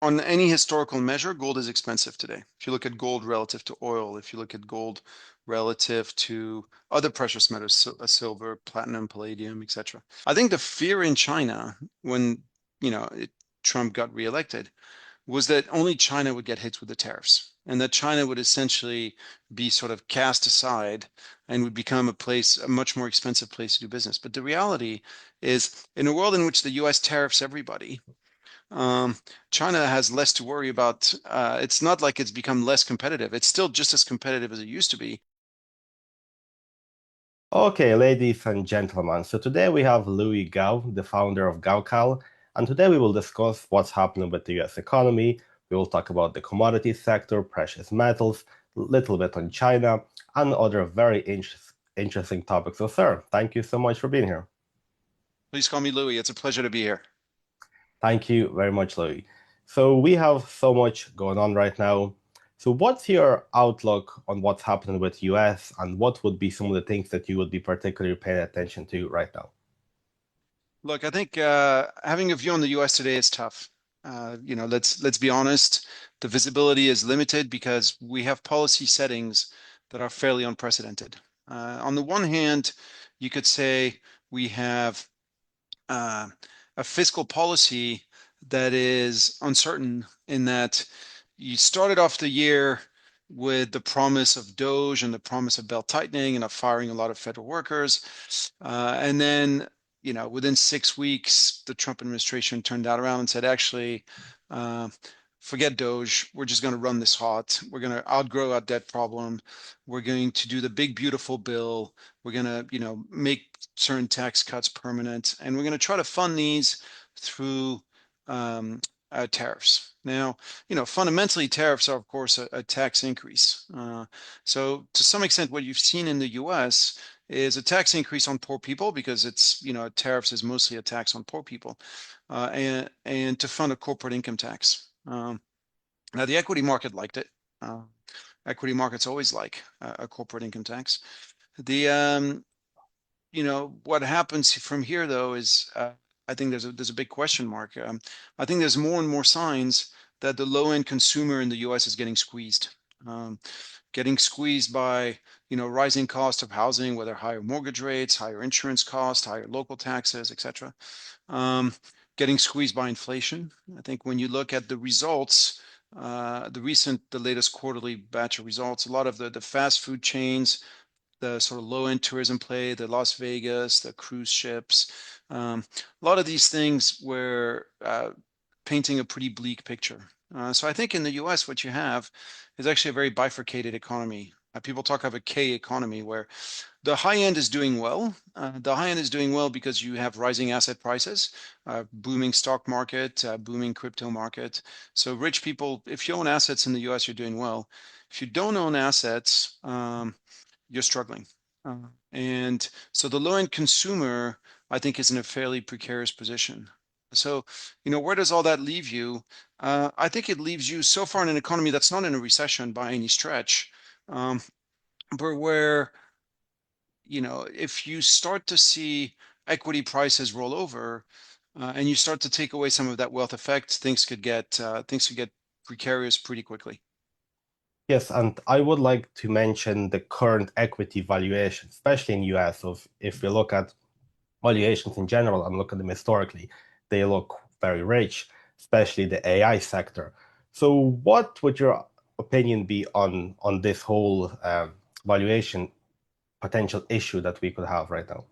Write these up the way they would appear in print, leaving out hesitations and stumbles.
on any historical measure, gold is expensive today. If you look at gold relative to oil, if you look at gold relative to other precious metals, silver, platinum, palladium, etc. I think the fear in China when, Trump got reelected was that only China would get hit with the tariffs and that China would essentially be sort of cast aside and would become a much more expensive place to do business. But the reality is, in a world in which the US tariffs everybody, um, China has less to worry about. It's not like it's become less competitive. It's still just as competitive as it used to be. Okay, ladies and gentlemen, so today we have Louis Gave, the founder of Gavekal, and today we will discuss what's happening with the US economy. We will talk about the commodities sector, precious metals, a little bit on China, and other very interesting topics. So, sir, thank you so much for being here. Please call me Louis. It's a pleasure to be here. Thank you very much, Louis. So we have so much going on right now. So what's your outlook on what's happening with US and what would be some of the things that you would be particularly paying attention to right now? Look, I think having a view on the U.S. today is tough. Let's be honest. The visibility is limited because we have policy settings that are fairly unprecedented. On the one hand, you could say we have uh, a fiscal policy that is uncertain in that you started off the year with the promise of DOGE and the promise of belt tightening and of firing a lot of federal workers. And then, within 6 weeks, the Trump administration turned that around and said, actually, uh, forget DOGE. We're just going to run this hot. We're going to outgrow our debt problem. We're going to do the big, beautiful bill. We're going to, make certain tax cuts permanent. And we're going to try to fund these through tariffs. Now, fundamentally, tariffs are, of course, a tax increase. So to some extent, what you've seen in the US is a tax increase on poor people because it's, tariffs is mostly a tax on poor people, and to fund a corporate income tax. Now, the equity market liked it. Uh, Equity markets always like a corporate income tax. The what happens from here though is I think there's a big question mark. I think there's more and more signs that the low end consumer in the U.S. is um, getting squeezed by rising cost of housing, whether higher mortgage rates, higher insurance costs, higher local taxes, etc. Um, Getting squeezed by inflation. I think when you look at the results, the latest quarterly batch of results, a lot of the fast food chains, the sort of low-end tourism play, the Las Vegas, the cruise ships. A lot of these things were painting a pretty bleak picture. So I think in the US, what you have is actually a very bifurcated economy. People talk of a K economy where the high end is doing well. The high end is doing well because you have rising asset prices, booming stock market, booming crypto market. So rich people, if you own assets in the US, you're doing well. If you don't own assets, you're struggling. And so the low-end consumer, I think, is in a fairly precarious position. So, where does all that leave you? I think it leaves you so far in an economy that's not in a recession by any stretch, um, but where, if you start to see equity prices roll over, and you start to take away some of that wealth effect, things could get precarious pretty quickly. Yes, and I would like to mention the current equity valuation, especially in US. So if we look at valuations in general and look at them historically, they look very rich, especially the AI sector. So what would your opinion be on this whole valuation potential issue that we could have right now?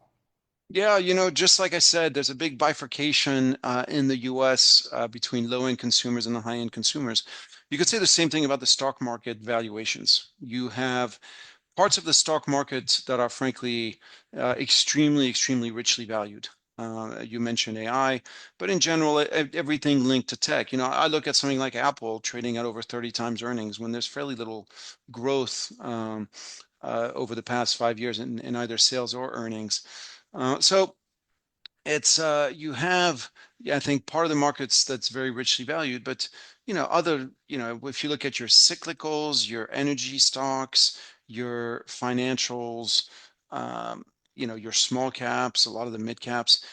Yeah, just like I said, there's a big bifurcation in the US between low-end consumers and the high-end consumers. You could say the same thing about the stock market valuations. You have parts of the stock market that are frankly extremely, extremely richly valued. You mentioned AI, but in general, everything linked to tech. I look at something like Apple trading at over 30 times earnings when there's fairly little growth over the past 5 years in either sales or earnings. So it's you have, yeah, I think part of the markets that's very richly valued, but if you look at your cyclicals, your energy stocks, your financials, your small caps, a lot of the mid caps,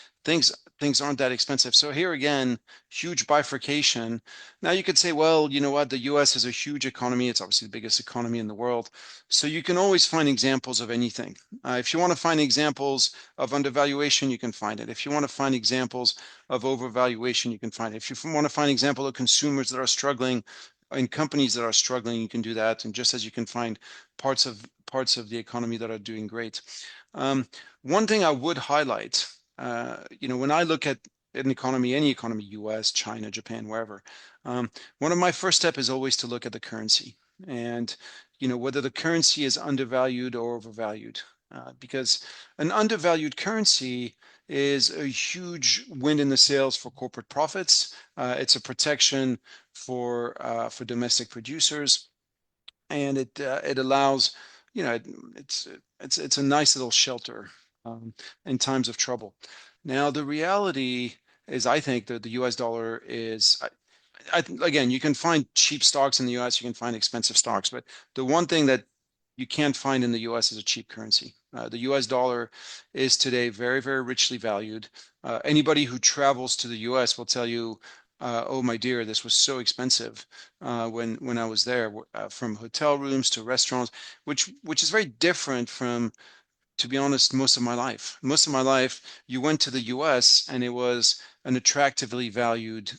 things aren't that expensive. So here again, huge bifurcation. Now you could say, well, you know what, the US is a huge economy. It's obviously the biggest economy in the world. So you can always find examples of anything. If you want to find examples of undervaluation, you can find it. If you want to find examples of overvaluation, you can find it. If you want to find example of consumers that are struggling and companies that are struggling, you can do that. And just as you can find parts of the economy that are doing great. One thing I would highlight, when I look at an economy, any economy, US, China, Japan, wherever, one of my first step is always to look at the currency and, whether the currency is undervalued or overvalued. Because an undervalued currency is a huge wind in the sails for corporate profits. It's a protection for domestic producers, and it allows, it's a nice little shelter in times of trouble. Now the reality is, I think that the U.S. dollar is, again, you can find cheap stocks in the U.S., you can find expensive stocks, but the one thing that you can't find in the U.S. is a cheap currency. The U.S. dollar is today very, very richly valued. Anybody who travels to the U.S. will tell you, oh my dear, this was so expensive when I was there, from hotel rooms to restaurants, which is very different from, to be honest, most of my life. Most of my life, you went to the US and it was an attractively valued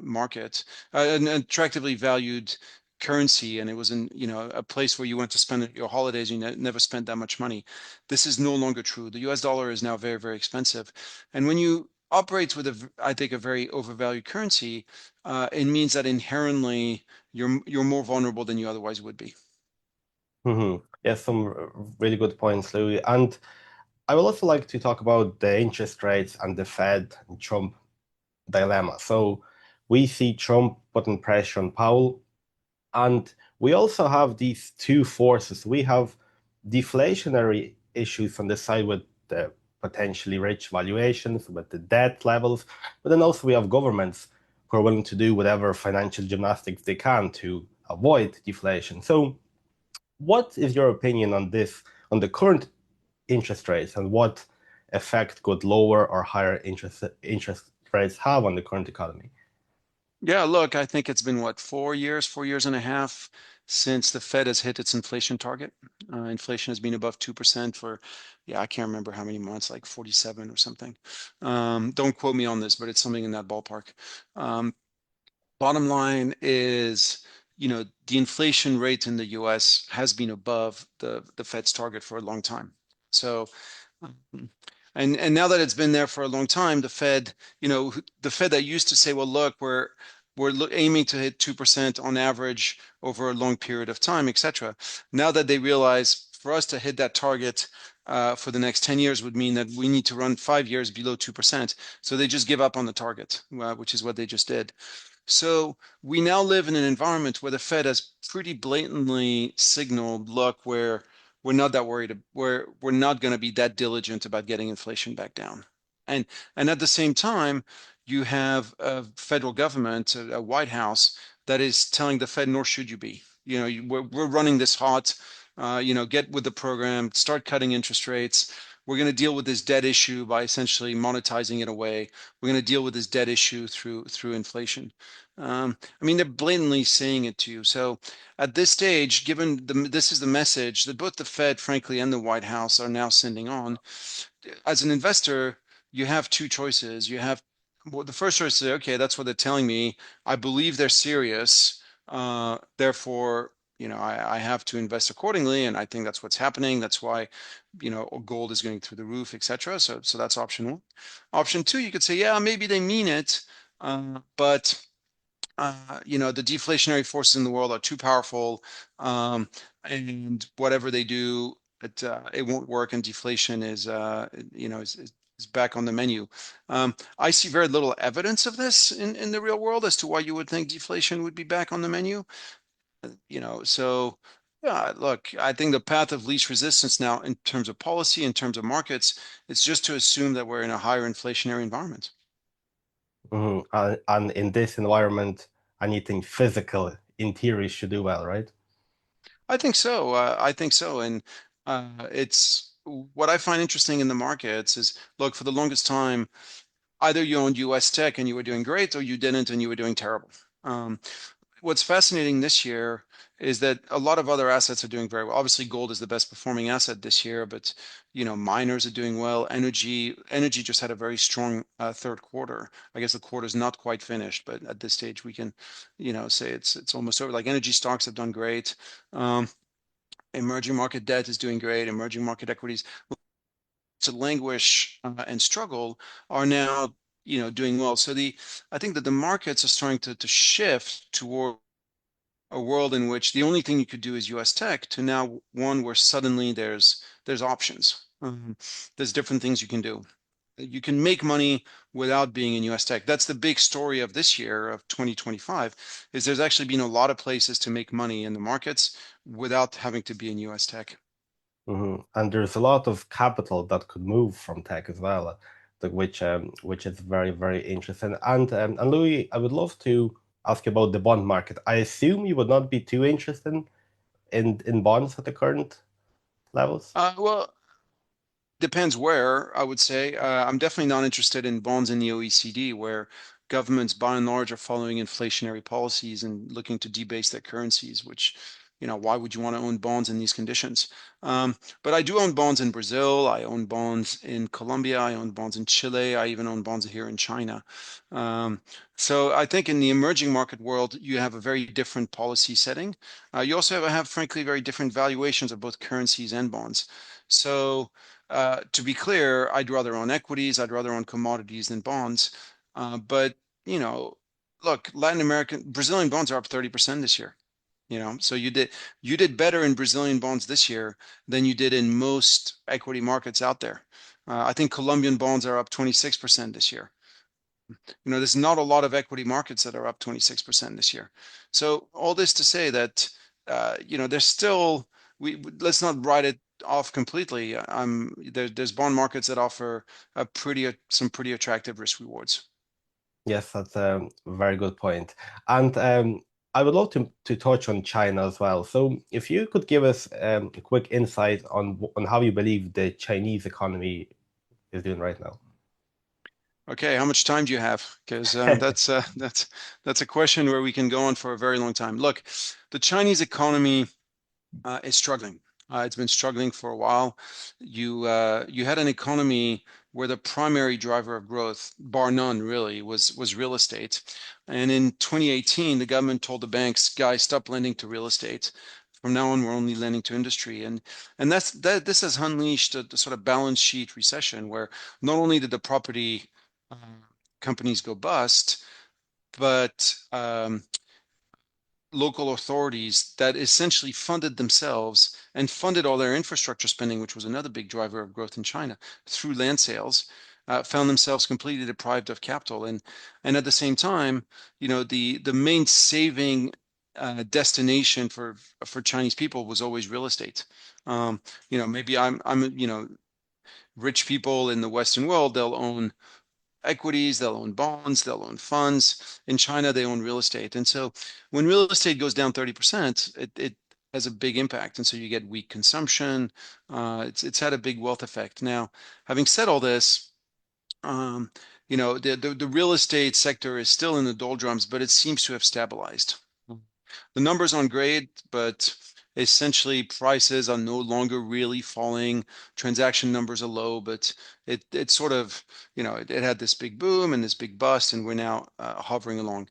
market, an attractively valued currency, and it was a place where you went to spend your holidays. You never spent that much money. This is no longer true. The US dollar is now very, very expensive. And when you operate with I think, a very overvalued currency, it means that inherently you're more vulnerable than you otherwise would be. Yes, some really good points, Louis. And I would also like to talk about the interest rates and the Fed and Trump dilemma. So we see Trump putting pressure on Powell, and we also have these two forces. We have deflationary issues on the side with the potentially rich valuations, with the debt levels, but then also we have governments who are willing to do whatever financial gymnastics they can to avoid deflation. So what is your opinion on this, on the current interest rates, and what effect could lower or higher interest rates have on the current economy? Yeah, look, I think it's been what, 4 years and a half since the Fed has hit its inflation target. Inflation has been above 2% for, yeah, I can't remember how many months, like 47 or something. Don't quote me on this, but it's something in that ballpark. Um, Bottom line is, the inflation rate in the US has been above the Fed's target for a long time. So, um, and now that it's been there for a long time, the Fed that used to say, well, look, we're aiming to hit 2% on average over a long period of time, etc. Now that they realize, for us to hit that target for the next 10 years would mean that we need to run 5 years below 2%. So they just give up on the target, which is what they just did. So we now live in an environment where the Fed has pretty blatantly signaled, look, we're not that worried. We're not going to be that diligent about getting inflation back down. And and at the same time, you have a federal government, a White House, that is telling the Fed, nor should you be. We're running this hot. Get with the program, start cutting interest rates. We're going to deal with this debt issue by essentially monetizing it away. We're going to deal with this debt issue through inflation. I mean, they're blatantly saying it to you. So at this stage, given this is the message that both the Fed, frankly, and the White House are now sending on, as an investor, you have two choices. Well, the first choice is, okay, that's what they're telling me. I believe they're serious. Therefore, I have to invest accordingly, and I think that's what's happening. That's why, gold is going through the roof, etc. So that's option one. Option two, you could say, yeah, maybe they mean it, but the deflationary forces in the world are too powerful, and whatever they do, it won't work, and deflation is back on the menu. I see very little evidence of this in the real world as to why you would think deflation would be back on the menu. So yeah, look, I think the path of least resistance now, in terms of policy, in terms of markets, it's just to assume that we're in a higher inflationary environment. And in this environment, anything physical in theory should do well, right? I think so. I think so. And it's what I find interesting in the markets is, look, for the longest time, either you owned US tech and you were doing great, or you didn't and you were doing terrible. Um, what's fascinating this year is that a lot of other assets are doing very well. Obviously, gold is the best performing asset this year, but miners are doing well. Energy just had a very strong third quarter. I guess the quarter's not quite finished, but at this stage we can, say it's almost over. Like energy stocks have done great. Um, Emerging market debt is doing great. Emerging market equities to languish and struggle are now doing well. So I think that the markets are starting to shift toward a world in which the only thing you could do is US tech to now one where suddenly there's options. There's different things you can do. You can make money without being in US tech. That's the big story of this year of 2025 is there's actually been a lot of places to make money in the markets without having to be in US tech. And there's a lot of capital that could move from tech as well, which is very, very interesting. And Louis, I would love to ask you about the bond market. I assume you would not be too interested in bonds at the current levels. Well, depends where, I would say. I'm definitely not interested in bonds in the OECD, where governments by and large are following inflationary policies and looking to debase their currencies, which, why would you want to own bonds in these conditions? But I do own bonds in Brazil. I own bonds in Colombia. I own bonds in Chile. I even own bonds here in China. Um, so I think in the emerging market world, you have a very different policy setting. You also have, frankly, very different valuations of both currencies and bonds. So, to be clear, I'd rather own equities, I'd rather own commodities than bonds. But, you know, look, Latin American, Brazilian bonds are up 30% this year. So you did better in Brazilian bonds this year than you did in most equity markets out there. I think Colombian bonds are up 26% this year. There's not a lot of equity markets that are up 26% this year. So all this to say that, there's still, let's not write it off completely. There's bond markets that offer some pretty attractive risk rewards. Yes, that's a very good point. And I would love to touch on China as well. So if you could give us a quick insight on how you believe the Chinese economy is doing right now. Okay, how much time do you have? Because that's a question where we can go on for a very long time. Look, the Chinese economy is struggling. It's been struggling for a while. You had an economy where the primary driver of growth, bar none, really, was real estate. And in 2018, the government told the banks, guys, stop lending to real estate. From now on, we're only lending to industry. And this has unleashed a sort of balance sheet recession where not only did the property uh, companies go bust, but local authorities that essentially funded themselves and funded all their infrastructure spending, which was another big driver of growth in China, through land sales, found themselves completely deprived of capital. And at the same time, the main saving destination for Chinese people was always real estate. Maybe rich people in the Western world, they'll own equities, they'll own bonds, they'll own funds. In China, they own real estate. And so when real estate goes down 30%, it has a big impact. And so you get weak consumption. It's had a big wealth effect. Now, having said all this, the real estate sector is still in the doldrums, but it seems to have stabilized. The numbers aren't great, but essentially prices are no longer really falling. Transaction numbers are low, but it sort of, it had this big boom and this big bust, and we're now hovering along.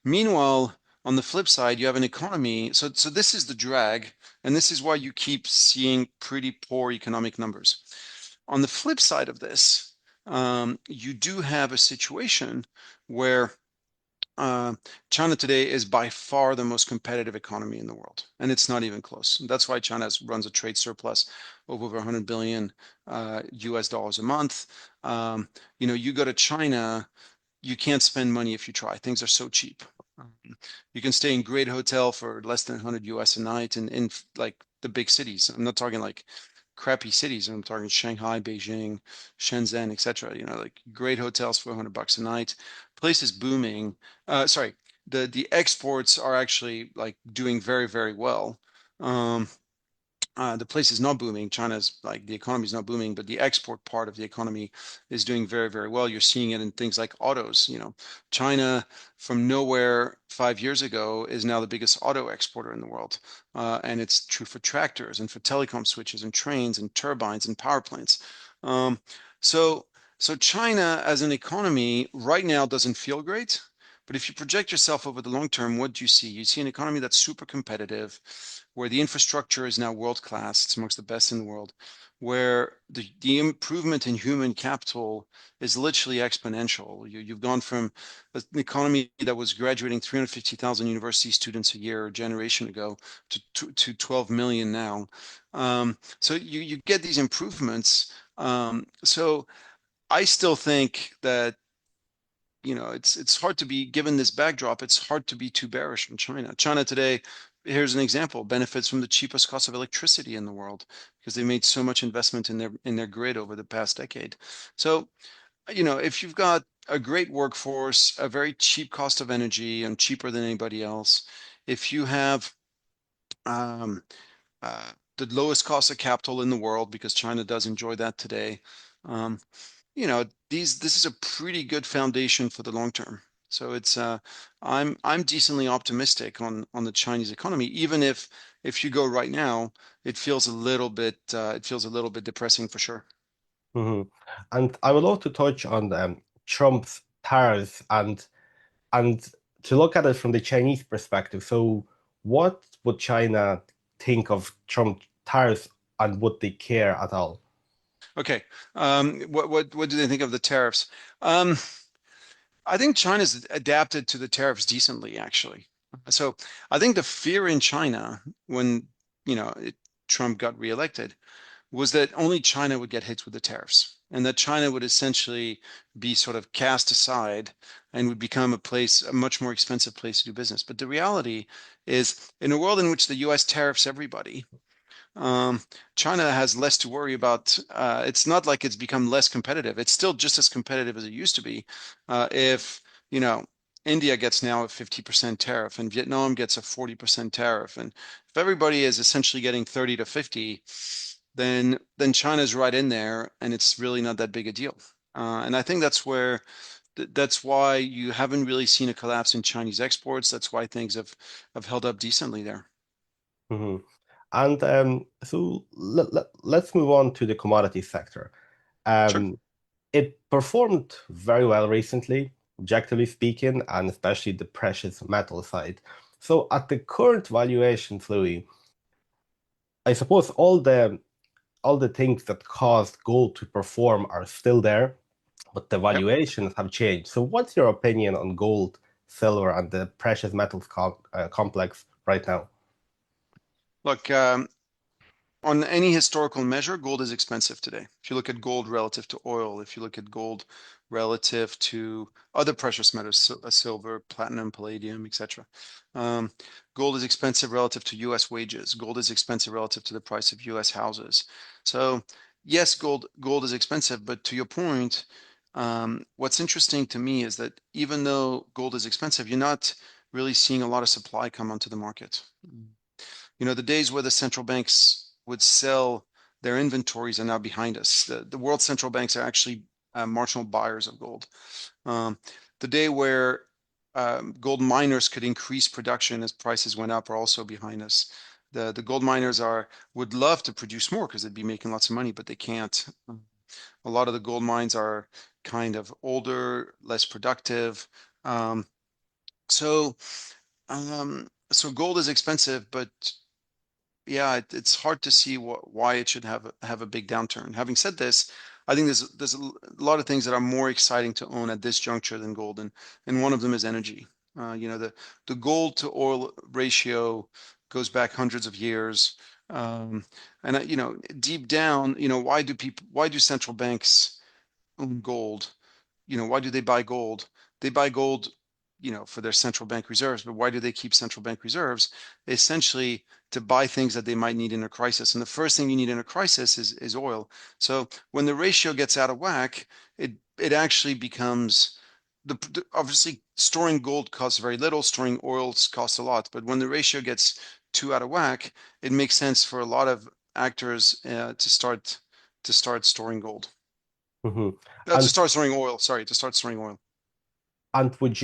Meanwhile, on the flip side, you have an economy. So this is the drag, and this is why you keep seeing pretty poor economic numbers. On the flip side of this, you do have a situation where uh, China today is by far the most competitive economy in the world, and it's not even close. That's why China runs a trade surplus of over 100 billion US dollars a month. You go to China, you can't spend money if you try. Things are so cheap. Um, you can stay in great hotel for less than 100 US a night in like the big cities. I'm not talking like crappy cities. I'm talking Shanghai, Beijing, Shenzhen, etc. Like great hotels for 100 bucks a night. Place is booming. Sorry, the exports are actually like doing very, very well. Um, the place is not booming. China's like the economy is not booming, but the export part of the economy is doing very, very well. You're seeing it in things like autos. China from nowhere 5 years ago is now the biggest auto exporter in the world. And it's true for tractors and for telecom switches and trains and turbines and power plants. Um, so, so China as an economy right now doesn't feel great. But if you project yourself over the long term, what do you see? You see an economy that's super competitive, where the infrastructure is now world class. It's amongst the best in the world, where the improvement in human capital is literally exponential. You've gone from an economy that was graduating 350,000 university students a year a generation ago to 12 million now. So you get these improvements. So I still think that it's hard to be given this backdrop. It's hard to be too bearish on China. China today, here's an example, benefits from the cheapest cost of electricity in the world because they made so much investment in their grid over the past decade. So, if you've got a great workforce, a very cheap cost of energy, and cheaper than anybody else, if you have um, the lowest cost of capital in the world, because China does enjoy that today, um, this is a pretty good foundation for the long term. So I'm decently optimistic on the Chinese economy, even if you go right now, it feels a little bit depressing for sure. Mhm. And I would love to touch on Trump's tariffs and to look at it from the Chinese perspective. So, what would China think of Trump tariffs, and would they care at all? Okay, what do they think of the tariffs? Um, I think China's adapted to the tariffs decently, actually. So I think the fear in China when Trump got reelected was that only China would get hit with the tariffs and that China would essentially be sort of cast aside and would become a much more expensive place to do business. But the reality is, in a world in which the US tariffs everybody, um, China has less to worry about. It's not like it's become less competitive. It's still just as competitive as it used to be. If, you know, India gets now a 50% tariff and Vietnam gets a 40% tariff, and if everybody is essentially getting 30 to 50, then China's right in there, and it's really not that big a deal. And I think that's why you haven't really seen a collapse in Chinese exports. That's why things have held up decently there. Mhm. And so let's move on to the commodity sector. Sure. Um, it performed very well recently, objectively speaking, and especially the precious metal side. So at the current valuation, Louis, I suppose all the things that caused gold to perform are still there, but the Yep. valuations have changed. So what's your opinion on gold, silver, and the precious metals complex right now? Look, on any historical measure, gold is expensive today. If you look at gold relative to oil, if you look at gold relative to other precious metals, silver, platinum, palladium, etc. Um, Gold is expensive relative to U.S. wages. Gold is expensive relative to the price of U.S. houses. So yes, gold is expensive, but to your point, what's interesting to me is that even though gold is expensive, you're not really seeing a lot of supply come onto the market. The days where the central banks would sell their inventories are now behind us. The world central banks are actually marginal buyers of gold. Um, the day where gold miners could increase production as prices went up are also behind us. The gold miners would love to produce more because they'd be making lots of money, but they can't. A lot of the gold mines are kind of older, less productive. Um, so so gold is expensive, but yeah, it's hard to see why it should have a big downturn. Having said this, I think there's a lot of things that are more exciting to own at this juncture than gold, and one of them is energy. The gold to oil ratio goes back hundreds of years, um, and deep down, why do central banks own gold? Why do they buy gold? They buy gold, for their central bank reserves. But why do they keep central bank reserves? Essentially to buy things that they might need in a crisis. And the first thing you need in a crisis is oil. So when the ratio gets out of whack, it actually becomes obviously storing gold costs very little, storing oils costs a lot. But when the ratio gets too out of whack, it makes sense for a lot of actors to start storing gold. Hmm. To And start storing oil. Sorry, to start storing oil. and would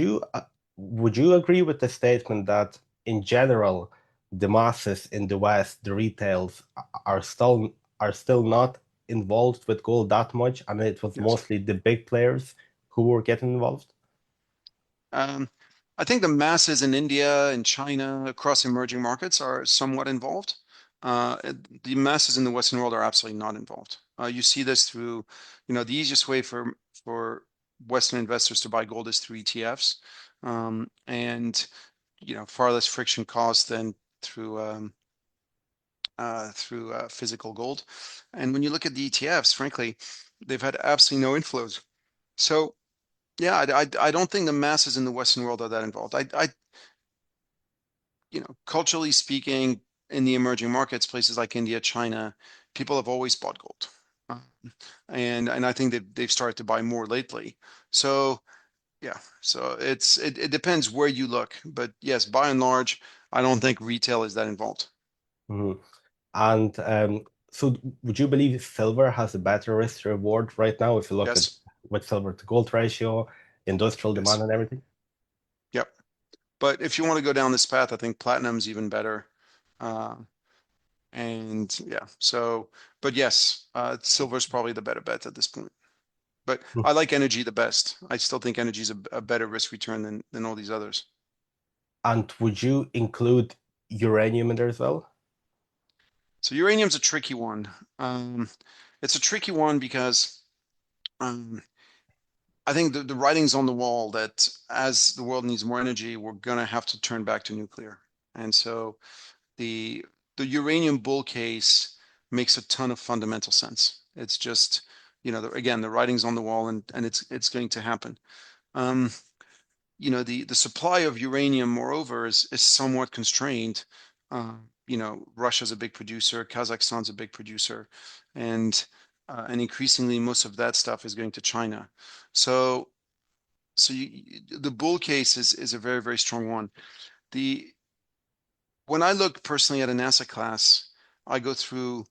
you agree with the statement that in general the masses in the West, the retails, are still not involved with gold that much, and it was Yes. mostly the big players who were getting involved? Um, I think the masses in India and China across emerging markets are somewhat involved. The masses in the Western world are absolutely not involved. You see this through, the easiest way for Western investors to buy gold is through ETFs, and far less friction cost than through physical gold. And when you look at the ETFs, frankly, they've had absolutely no inflows. So yeah, I don't think the masses in the Western world are that involved. Culturally speaking, in the emerging markets, places like India, China, people have always bought gold. Uh, and I think they've started to buy more lately. So yeah, so it depends where you look. But yes, by and large, I don't think retail is that involved. Mhm. And so would you believe silver has a better risk to reward right now if you look at Yes, with silver to gold ratio, industrial demand yes, and everything? yep. But if you want to go down this path, I think platinum's even better. Uh, and yeah, so, but yes, silver's probably the better bet at this point. But I like energy the best. I still think energy is a better risk return than all these others. And would you include uranium in there as well? So uranium's a tricky one. Um, it's a tricky one because um, I think the writing's on the wall that as the world needs more energy, we're gonna have to turn back to nuclear. And so the the uranium bull case makes a ton of fundamental sense. It's just, again, the writing's on the wall and it's going to happen. Um, the supply of uranium, moreover, is somewhat constrained. Russia's a big producer, Kazakhstan's a big producer, and increasingly most of that stuff is going to China. So the bull case is a very, very strong one. The When I look personally at an asset class, I go through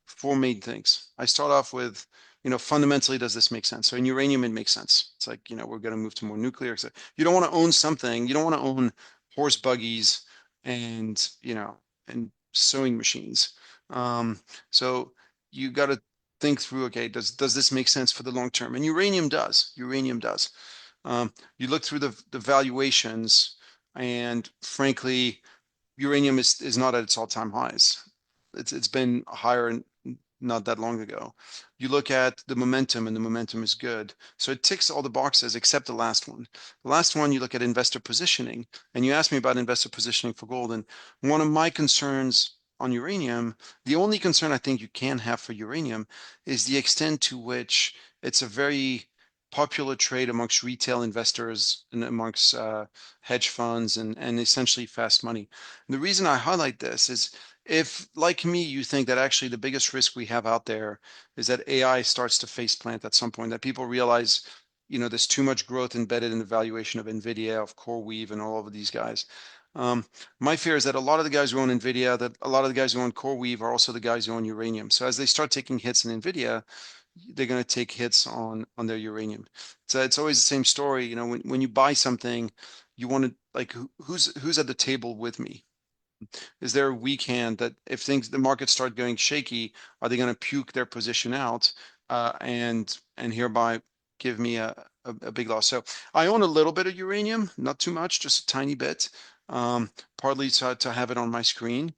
four main things. I start off with, fundamentally, does this make sense? So in uranium, it makes sense. It's like, we're going to move to more nuclear. So you don't want to own something. You don't want to own horse buggies and sewing machines. So you got to think through, okay, does this make sense for the long term? And uranium does. Uranium does. You look through the valuations, and frankly, uranium is not at its all-time highs. It's been higher not that long ago. You look at the momentum, and the momentum is good. So it ticks all the boxes except the last one. The last one, you look at investor positioning, and you asked me about investor positioning for gold. And one of my concerns on uranium, the only concern I think you can have for uranium is the extent to which it's a very popular trade amongst retail investors and amongst hedge funds and essentially fast money. And the reason I highlight this is if, like me, you think that actually the biggest risk we have out there is that AI starts to face plant at some point, that people realize, there's too much growth embedded in the valuation of NVIDIA, of CoreWeave, and all of these guys. Um, my fear is that a lot of the guys who own NVIDIA, that a lot of the guys who own CoreWeave are also the guys who own uranium. So as they start taking hits in NVIDIA, they're going to take hits on their uranium. So it's always the same story. When you buy something, you want to like who's at the table with me? Is there a weak hand that if the markets start going shaky, are they going to puke their position out and hereby give me a big loss? So I own a little bit of uranium, not too much, just a tiny bit, partly to have it on my screen.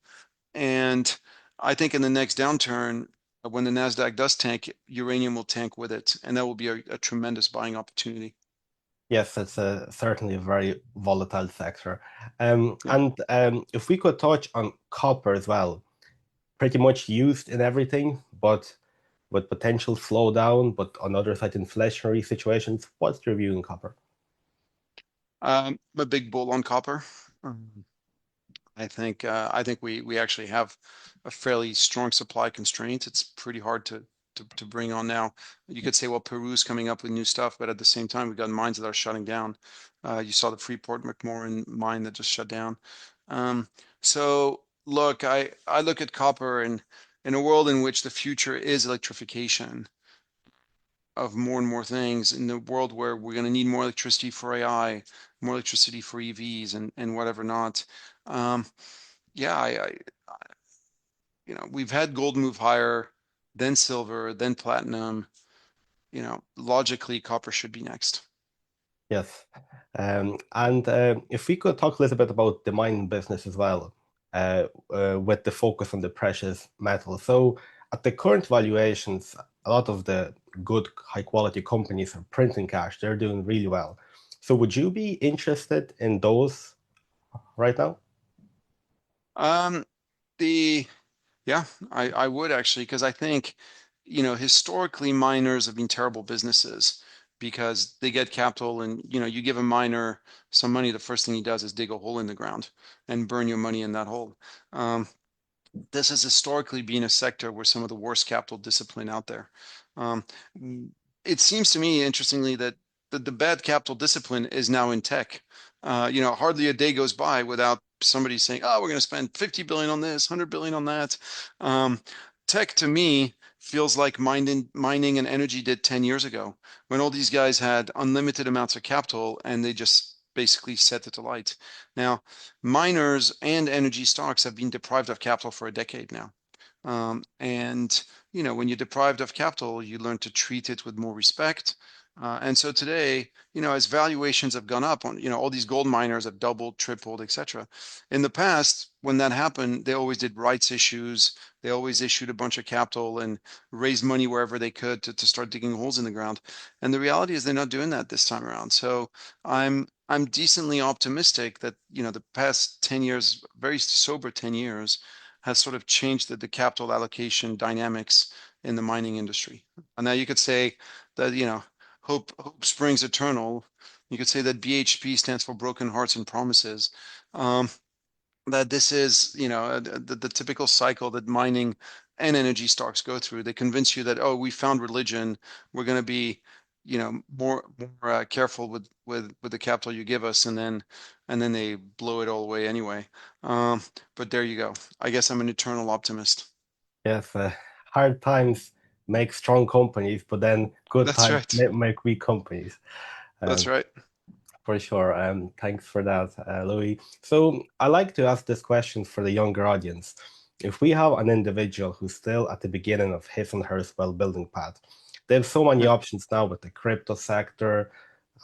And I think in the next downturn, when the Nasdaq does tank, uranium will tank with it, and that will be a tremendous buying opportunity. Yes, it's certainly a very volatile sector. Yeah. And if we could touch on copper as well, pretty much used in everything, but with potential slowdown, but on other side, inflationary situations. What's your view in copper? I'm a big bull on copper. Um, I think we actually have a fairly strong supply constraint. It's pretty hard to bring on now. You could say, well, Peru's coming up with new stuff, but at the same time, we've got mines that are shutting down. You saw the Freeport McMoran mine that just shut down. Um, so look, I look at copper, and in a world in which the future is electrification of more and more things, in the world where we're going to need more electricity for AI, more electricity for EVs and whatever not. Um, yeah, we've had gold move higher, then silver, then platinum. Logically, copper should be next. Yes. And if we could talk a little bit about the mining business as well, with the focus on the precious metal. So at the current valuations, a lot of the good high quality companies are printing cash. They're doing really well. So would you be interested in those right now? Um, the Yeah, I would actually, because I think, historically miners have been terrible businesses because they get capital and, you give a miner some money, the first thing he does is dig a hole in the ground and burn your money in that hole. Um, this has historically been a sector where some of the worst capital discipline out there. Um, it seems to me, interestingly, that the bad capital discipline is now in tech. Hardly a day goes by without somebody saying, "Oh, we're going to spend 50 billion on this, 100 billion on that." Um, Tech to me feels like mining and energy did 10 years ago, when all these guys had unlimited amounts of capital and they just basically set it alight. Now, miners and energy stocks have been deprived of capital for a decade now. And when you're deprived of capital, you learn to treat it with more respect. And so today, as valuations have gone up on, all these gold miners have doubled, tripled, etc. In the past, when that happened, they always did rights issues. They always issued a bunch of capital and raised money wherever they could to start digging holes in the ground. And the reality is they're not doing that this time around. So I'm decently optimistic that, the past 10 years, very sober 10 years, has sort of changed the capital allocation dynamics in the mining industry. And now you could say that, hope springs eternal. You could say that BHP stands for Broken Hearts and Promises. Um, that this is, the typical cycle that mining and energy stocks go through. They convince you that, oh, we found religion. We're going to be, more careful with the capital you give us, and then they blow it all away anyway. But there you go. I guess I'm an eternal optimist. Yes, hard times make strong companies, but then good That's times right. make weak companies. That's Um, right. For sure. Thanks for that, Louis. So I like to ask this question for the younger audience. If we have an individual who's still at the beginning of his and her well building path, they have so many Yeah. options now with the crypto sector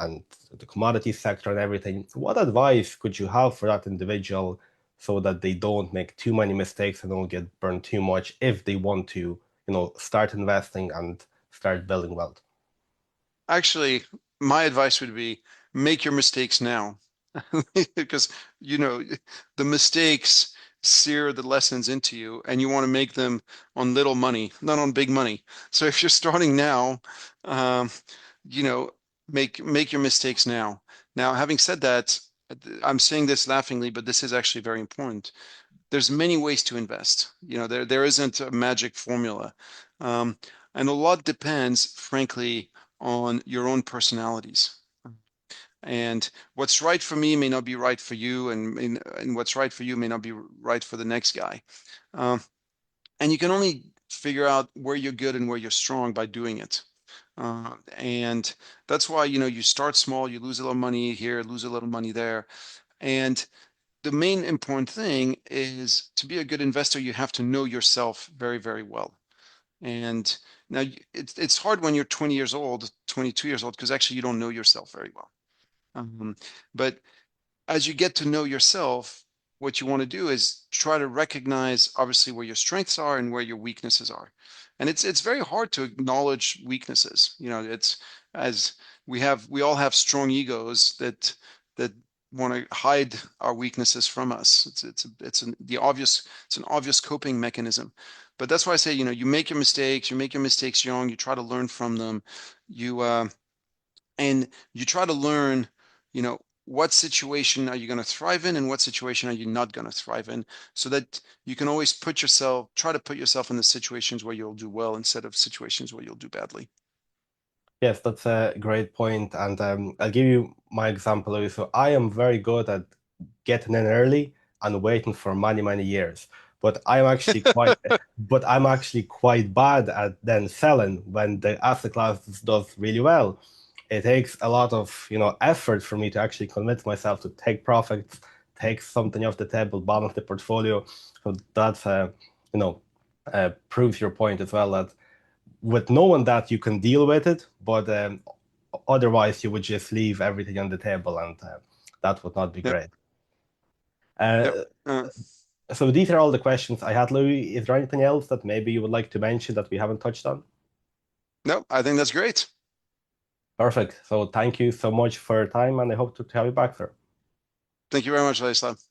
and the commodity sector and everything. What advice could you have for that individual so that they don't make too many mistakes and don't get burned too much if they want to, start investing and start building wealth? Actually, my advice would be make your mistakes now. Because, you know, the mistakes sear the lessons into you, and you want to make them on little money, not on big money. So if you're starting now, um, you know, make your mistakes now. Now, having said that, I'm saying this laughingly, but this is actually very important. There's many ways to invest. There isn't a magic formula. Um, and a lot depends, frankly, on your own personalities. And what's right for me may not be right for you, and what's right for you may not be right for the next guy. Um, and you can only figure out where you're good and where you're strong by doing it. And that's why, you start small, you lose a little money here, lose a little money there. And the main important thing is to be a good investor, you have to know yourself very, very well. And now it's hard when you're 20 years old, 22 years old, because actually you don't know yourself very well. Um, but as you get to know yourself, what you want to do is try to recognize obviously where your strengths are and where your weaknesses are. And it's very hard to acknowledge weaknesses. It's as we all have strong egos that want to hide our weaknesses from us. It's an obvious coping mechanism. But that's why I say, you make your mistakes young, you try to learn from them. You and you try to learn, what situation are you going to thrive in and what situation are you not going to thrive in, so that you can always try to put yourself in the situations where you'll do well instead of situations where you'll do badly. Yes, that's a great point. And I'll give you my example, Louis. So I am very good at getting in early and waiting for many, many years. but I'm actually quite bad at then selling when the asset class does really well. It takes a lot of, effort for me to actually convince myself to take profits, take something off the table, balance the portfolio. So that's proves your point as well, that with knowing that you can deal with it, but otherwise you would just leave everything on the table, and that would not be Yep. great. Yep. Uh, so these are all the questions I had, Louis. Is there anything else that maybe you would like to mention that we haven't touched on? No, I think that's great. Perfect. So thank you so much for your time, and I hope to have you back, sir. Thank you very much, Ladislav.